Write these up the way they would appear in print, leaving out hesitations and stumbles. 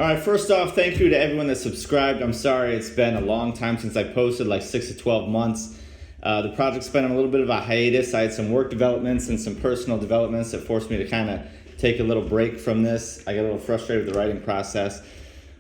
All right, first off, thank you to everyone that subscribed. I'm sorry it's been a long time since I posted, like 6 to 12 months. The project's been on a little bit of a hiatus. I had some work developments and some personal developments that forced me to kind of take a little break from this. I got a little frustrated with the writing process.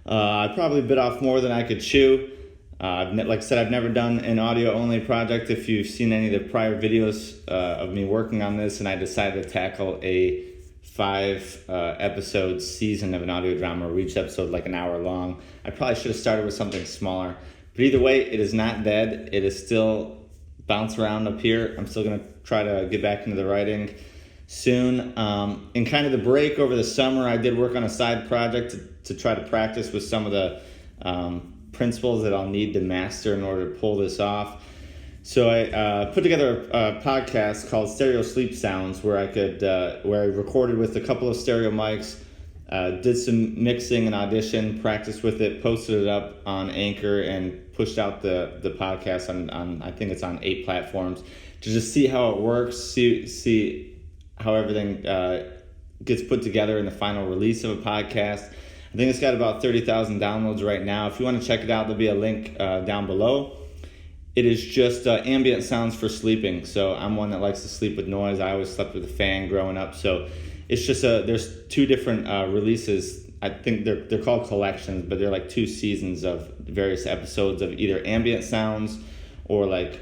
I probably bit off more than I could chew. Like I said, I've never done an audio-only project. If you've seen any of the prior videos of me working on this, and I decided to tackle a 5 episode season of an audio drama, where each episode like an hour long. I probably should have started with something smaller. But either way, it is not dead. It is still bounce around up here. I'm still going to try to get back into the writing soon. In kind of the break over the summer, I did work on a side project to try to practice with some of the principles that I'll need to master in order to pull this off. So I put together a podcast called Stereo Sleep Sounds, where I recorded with a couple of stereo mics, did some mixing and audition, practiced with it, posted it up on Anchor, and pushed out the podcast on I think it's on 8 platforms to just see how it works, see how everything gets put together in the final release of a podcast. I think it's got about 30,000 downloads right now. If you want to check it out, there'll be a link down below. It is just ambient sounds for sleeping. So I'm one that likes to sleep with noise. I always slept with a fan growing up. So it's just there's 2 different releases. I think they're called collections, but they're like 2 seasons of various episodes of either ambient sounds or like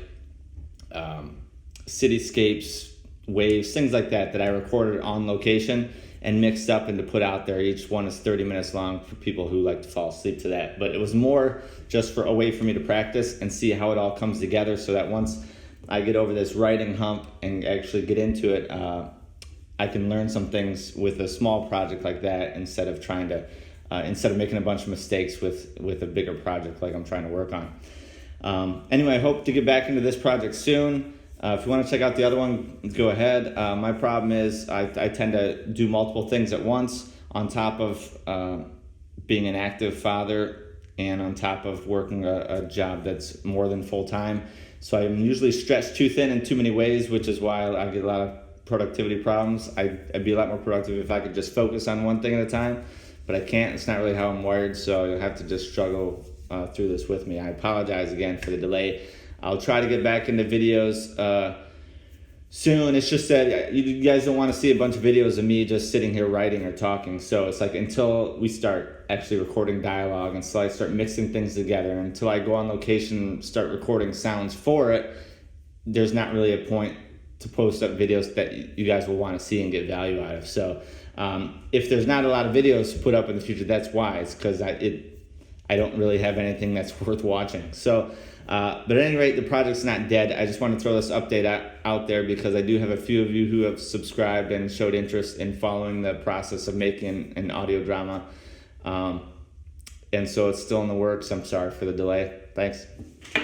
cityscapes, waves, things like that I recorded on location and mixed up and to put out there. Each one is 30 minutes long for people who like to fall asleep to that. But it was more just for a way for me to practice and see how it all comes together, so that once I get over this writing hump and actually get into it, I can learn some things with a small project like that instead of making a bunch of mistakes with a bigger project like I'm trying to work on. Anyway, I hope to get back into this project soon. If you want to check out the other one, go ahead. My problem is I tend to do multiple things at once, on top of being an active father and on top of working a job that's more than full-time. So I'm usually stretched too thin in too many ways, which is why I get a lot of productivity problems. I'd be a lot more productive if I could just focus on one thing at a time, but I can't. It's not really how I'm wired, so you'll have to just struggle through this with me. I apologize again for the delay. I'll try to get back into videos soon. It's just that you guys don't want to see a bunch of videos of me just sitting here writing or talking. So it's like until we start actually recording dialogue, until I start mixing things together, until I go on location and start recording sounds for it, there's not really a point to post up videos that you guys will want to see and get value out of. So if there's not a lot of videos to put up in the future, that's why. It's because I don't really have anything that's worth watching. So, but at any rate, the project's not dead. I just want to throw this update out there because I do have a few of you who have subscribed and showed interest in following the process of making an audio drama. And so it's still in the works. I'm sorry for the delay. Thanks.